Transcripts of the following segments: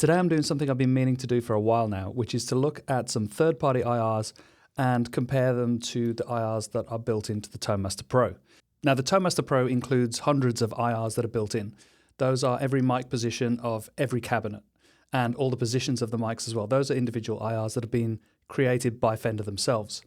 Today I'm doing something I've been meaning to do for a while now, which is to look at some third-party IRs and compare them to the IRs that are built into the Tone Master Pro. Now the Tone Master Pro includes hundreds of IRs that are built in. Those are every mic position of every cabinet and all the positions of the mics as well. Those are individual IRs that have been created by Fender themselves.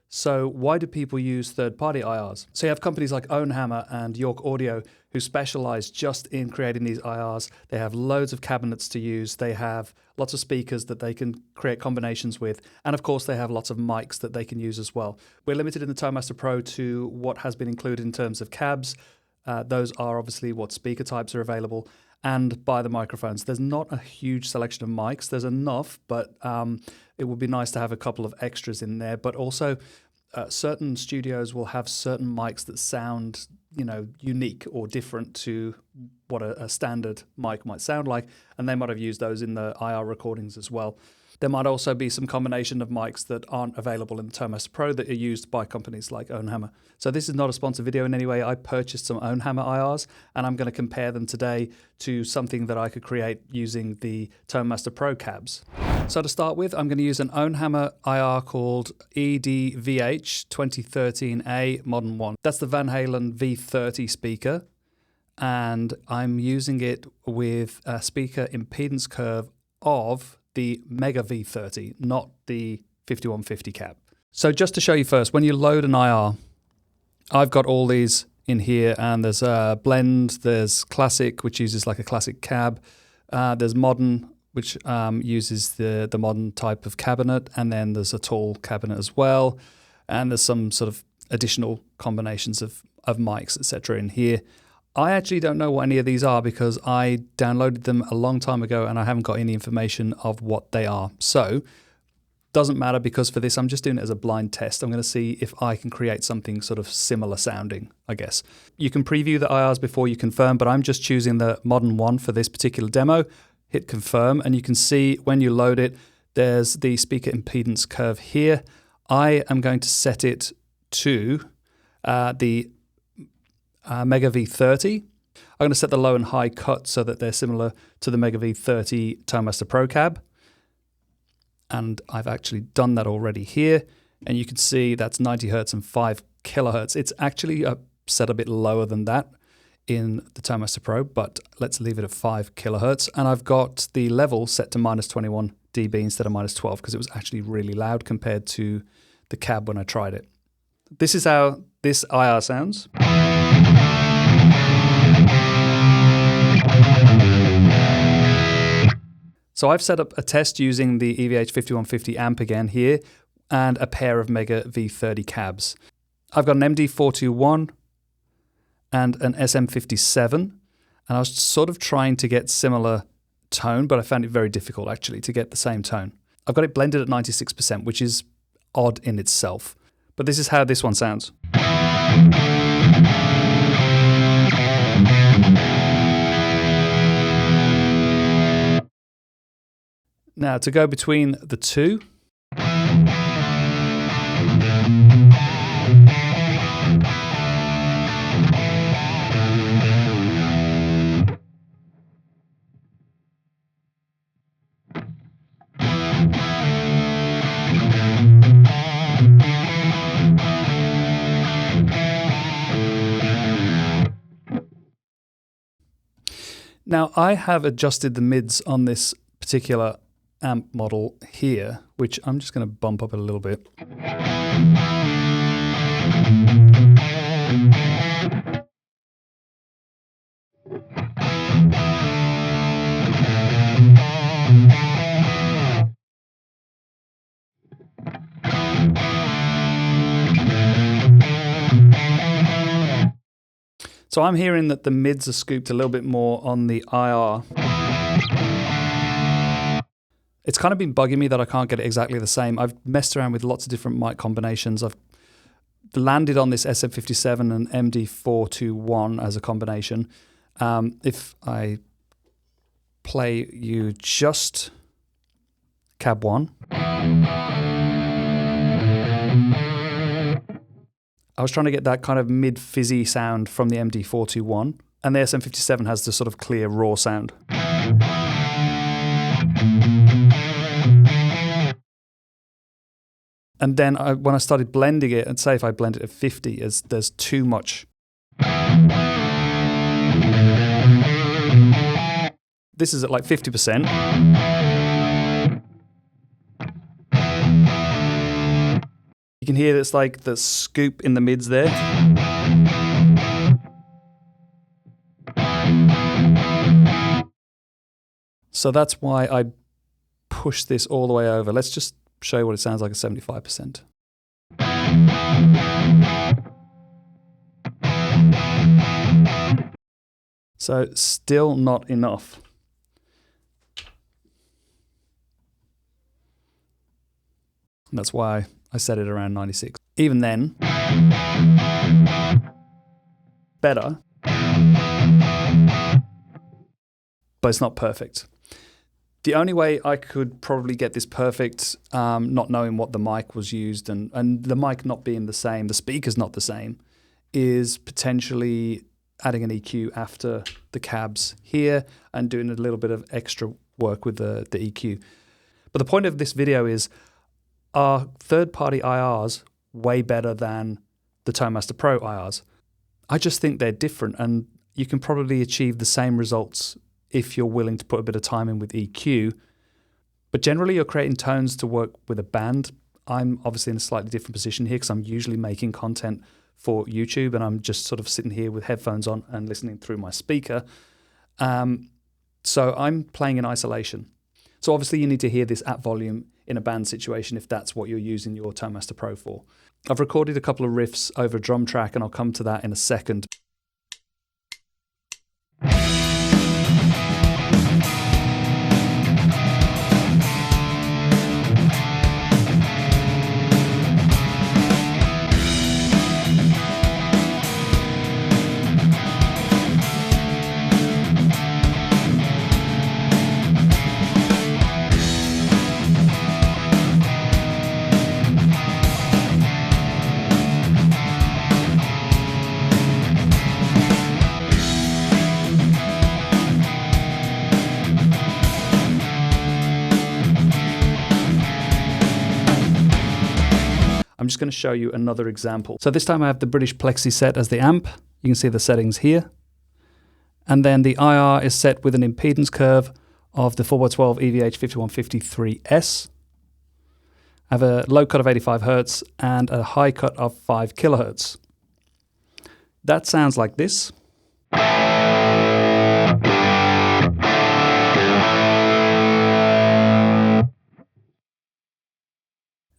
So why do people use third-party IRs? So you have companies like Ownhammer and York Audio who specialize just in creating these IRs. They have loads of cabinets to use. They have lots of speakers that they can create combinations with. And of course, they have lots of mics that they can use as well. We're limited in the Tone Master Pro to what has been included in terms of cabs. Those are obviously what speaker types are available, and by the microphones. There's not a huge selection of mics. There's enough, but it would be nice to have a couple of extras in there. But also, certain studios will have certain mics that sound, unique or different to what a standard mic might sound like, and they might have used those in the IR recordings as well. There might also be some combination of mics that aren't available in the Tone Master Pro that are used by companies like Ownhammer. So this is not a sponsored video in any way. I purchased some Ownhammer IRs, and I'm going to compare them today to something that I could create using the Tone Master Pro cabs. So to start with, I'm going to use an Ownhammer IR called EDVH 2013A Modern 1. That's the Van Halen V30 speaker, and I'm using it with a speaker impedance curve of the Mega V30, not the 5150 cab. So just to show you first, when you load an IR, I've got all these in here, and there's a blend, there's classic, which uses like a classic cab, there's modern, which uses the modern type of cabinet, and then there's a tall cabinet as well, and there's some sort of additional combinations of mics, etc. in here. I actually don't know what any of these are because I downloaded them a long time ago and I haven't got any information of what they are. So, doesn't matter because for this I'm just doing it as a blind test. I'm going to see if I can create something sort of similar sounding, I guess. You can preview the IRs before you confirm, but I'm just choosing the modern one for this particular demo. Hit confirm, and you can see when you load it, there's the speaker impedance curve here. I am going to set it to the Mega V30. I'm going to set the low and high cut so that they're similar to the Mega V30 Tone Master Pro cab. And I've actually done that already here. And you can see that's 90 Hertz and 5 kilohertz. It's actually set a bit lower than that in the Tone Master Pro, but let's leave it at 5 kilohertz. And I've got the level set to minus 21 dB instead of minus 12 because it was actually really loud compared to the cab when I tried it. This is how this IR sounds. So I've set up a test using the EVH 5150 amp again here and a pair of Mega V30 cabs. I've got an MD421 and an SM57, and I was sort of trying to get similar tone, but I found it very difficult actually to get the same tone. I've got it blended at 96%, which is odd in itself. But this is how this one sounds. Now to go between the two. Now I have adjusted the mids on this particular amp model here, which I'm just going to bump up a little bit. So I'm hearing that the mids are scooped a little bit more on the IR. It's kind of been bugging me that I can't get it exactly the same. I've messed around with lots of different mic combinations. I've landed on this SM57 and MD421 as a combination. If I play you just cab 1. I was trying to get that kind of mid-fizzy sound from the MD421, and the SM57 has the sort of clear raw sound. And then when I started blending it, and say if I blend it at 50, there's too much. This is at like 50%. You can hear it's like the scoop in the mids there. So that's why I push this all the way over. Let's just show you what it sounds like at 75%. So still not enough. And that's why I set it around 96. Even then, better, but it's not perfect. The only way I could probably get this perfect, not knowing what the mic was used and the mic not being the same, the speaker's not the same, is potentially adding an EQ after the cabs here and doing a little bit of extra work with the EQ. But the point of this video is, are third-party IRs way better than the Tone Master Pro IRs? I just think they're different, and you can probably achieve the same results if you're willing to put a bit of time in with EQ. But generally, you're creating tones to work with a band. I'm obviously in a slightly different position here because I'm usually making content for YouTube, and I'm just sort of sitting here with headphones on and listening through my speaker. So I'm playing in isolation. So obviously you need to hear this at volume in a band situation if that's what you're using your Tone Master Pro for. I've recorded a couple of riffs over a drum track, and I'll come to that in a second. I'm just going to show you another example. So this time I have the British Plexi set as the amp. You can see the settings here. And then the IR is set with an impedance curve of the 4x12 EVH 5153S. I have a low cut of 85 Hertz and a high cut of 5 kilohertz. That sounds like this.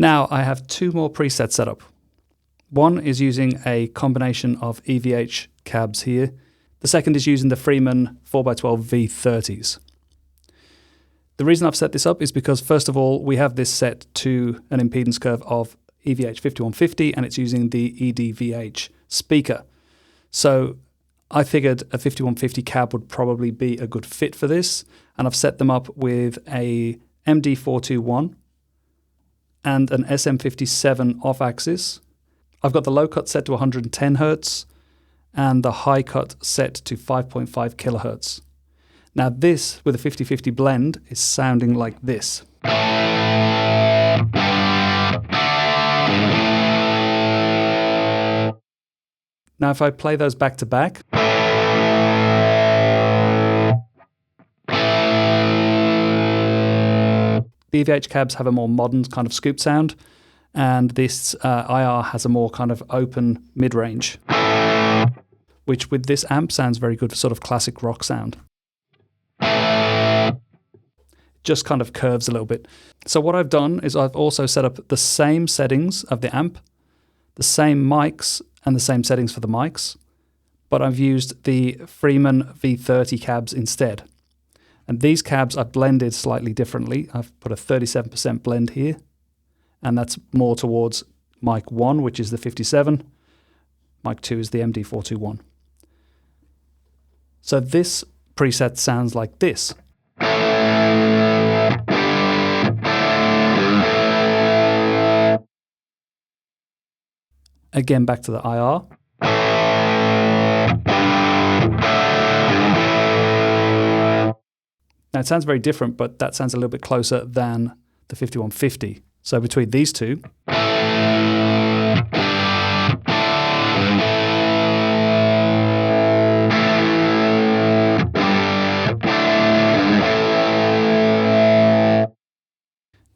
Now I have two more presets set up. One is using a combination of EVH cabs here. The second is using the Freeman 4x12 V30s. The reason I've set this up is because, first of all, we have this set to an impedance curve of EVH 5150 and it's using the EDVH speaker. So I figured a 5150 cab would probably be a good fit for this, and I've set them up with a MD421 and an SM57 off-axis. I've got the low cut set to 110 Hertz and the high cut set to 5.5 kilohertz. Now this, with a 50-50 blend, is sounding like this. Now if I play those back to back, the EVH cabs have a more modern kind of scoop sound, and this IR has a more kind of open mid-range, which with this amp sounds very good for sort of classic rock sound. Just kind of curves a little bit. So what I've done is I've also set up the same settings of the amp, the same mics and the same settings for the mics, but I've used the Freeman V30 cabs instead. And these cabs are blended slightly differently. I've put a 37% blend here, and that's more towards mic 1, which is the 57. Mic 2 is the MD421. So this preset sounds like this. Again, back to the IR. Now it sounds very different, but that sounds a little bit closer than the 5150. So between these two,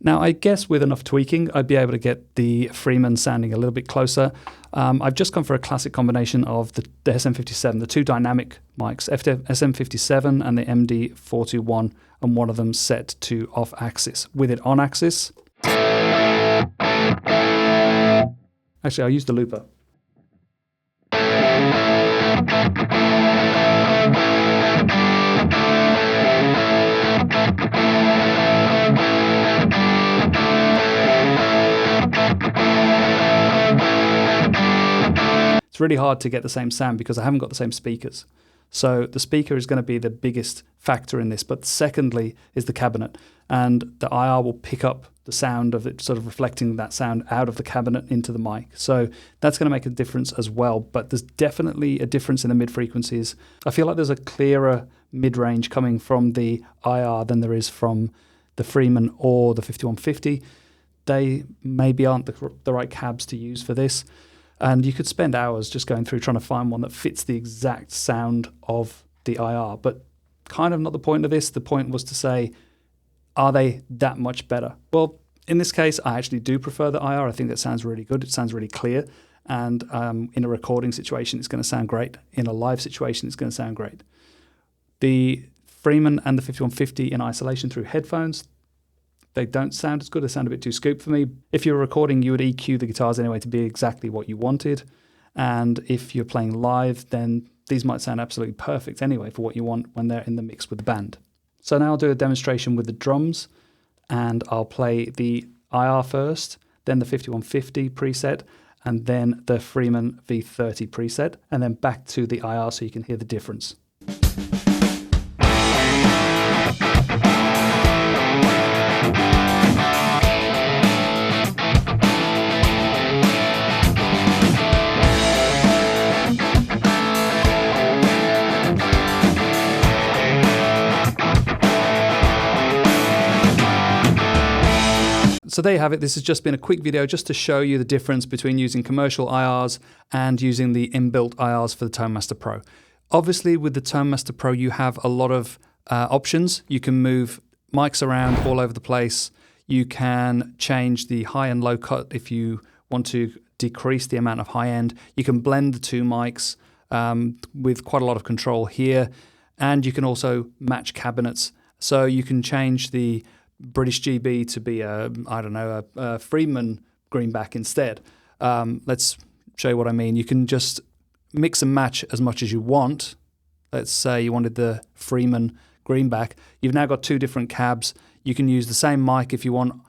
Now, I guess with enough tweaking, I'd be able to get the Freeman sounding a little bit closer. I've just gone for a classic combination of the SM57, the two dynamic mics, SM57 and the MD421, and one of them set to off axis. With it on axis, actually, I'll use the looper. It's really hard to get the same sound because I haven't got the same speakers. So the speaker is going to be the biggest factor in this, but secondly is the cabinet. And the IR will pick up the sound of it, sort of reflecting that sound out of the cabinet into the mic. So that's going to make a difference as well, but there's definitely a difference in the mid-frequencies. I feel like there's a clearer mid-range coming from the IR than there is from the Freeman or the 5150. They maybe aren't the right cabs to use for this. And you could spend hours just going through trying to find one that fits the exact sound of the IR. But kind of not the point of this. The point was to say, are they that much better? Well, in this case, I actually do prefer the IR. I think that sounds really good. It sounds really clear. And in a recording situation, it's going to sound great. In a live situation, it's going to sound great. The Freeman and the 5150 in isolation through headphones, they don't sound as good. They sound a bit too scooped for me. If you're recording, you would EQ the guitars anyway to be exactly what you wanted. And if you're playing live, then these might sound absolutely perfect anyway for what you want when they're in the mix with the band. So now I'll do a demonstration with the drums, and I'll play the IR first, then the 5150 preset, and then the Freeman V30 preset, and then back to the IR so you can hear the difference. So there you have it. This has just been a quick video just to show you the difference between using commercial IRs and using the inbuilt IRs for the Tone Master Pro. Obviously, with the Tone Master Pro, you have a lot of options. You can move mics around all over the place. You can change the high and low cut if you want to decrease the amount of high end. You can blend the two mics with quite a lot of control here. And you can also match cabinets. So you can change the British GB to be a Freeman greenback instead. Let's show you what I mean. You can just mix and match as much as you want. Let's say you wanted the Freeman greenback. You've now got two different cabs. You can use the same mic if you want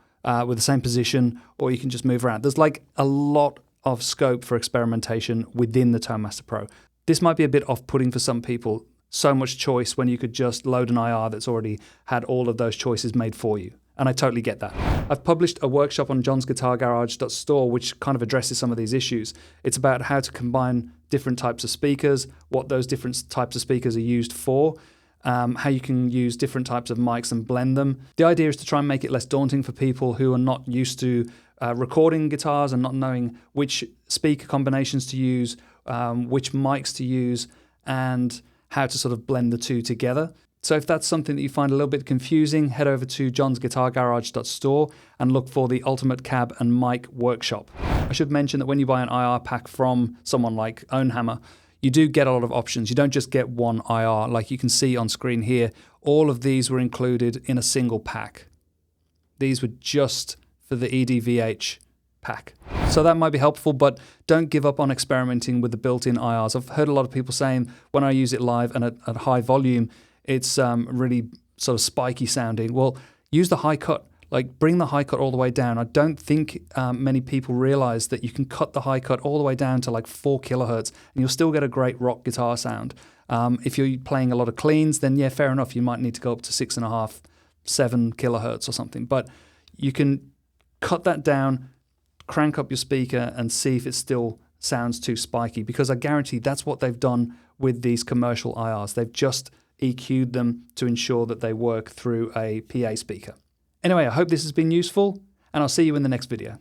with the same position, or you can just move around. There's like a lot of scope for experimentation within the Tone Master Pro. This might be a bit off-putting for some people. So much choice when you could just load an IR that's already had all of those choices made for you. And I totally get that. I've published a workshop on johnsguitargarage.store which kind of addresses some of these issues. It's about how to combine different types of speakers, what those different types of speakers are used for, how you can use different types of mics and blend them. The idea is to try and make it less daunting for people who are not used to recording guitars and not knowing which speaker combinations to use, which mics to use, and how to sort of blend the two together. So if that's something that you find a little bit confusing, head over to johnsguitargarage.store and look for the Ultimate Cab and Mic Workshop. I should mention that when you buy an IR pack from someone like Ownhammer, you do get a lot of options. You don't just get one IR. Like you can see on screen here, all of these were included in a single pack. These were just for the EDVH pack. So that might be helpful, but don't give up on experimenting with the built-in IRs. I've heard a lot of people saying when I use it live and at high volume, it's really sort of spiky sounding. Well, use the high cut. Like bring the high cut all the way down. I don't think many people realize that you can cut the high cut all the way down to like 4 kilohertz and you'll still get a great rock guitar sound. If you're playing a lot of cleans, then yeah, fair enough. You might need to go up to 6.5, 7 kilohertz or something. But you can cut that down, crank up your speaker and see if it still sounds too spiky, because I guarantee that's what they've done with these commercial IRs. They've just EQ'd them to ensure that they work through a PA speaker. Anyway, I hope this has been useful, and I'll see you in the next video.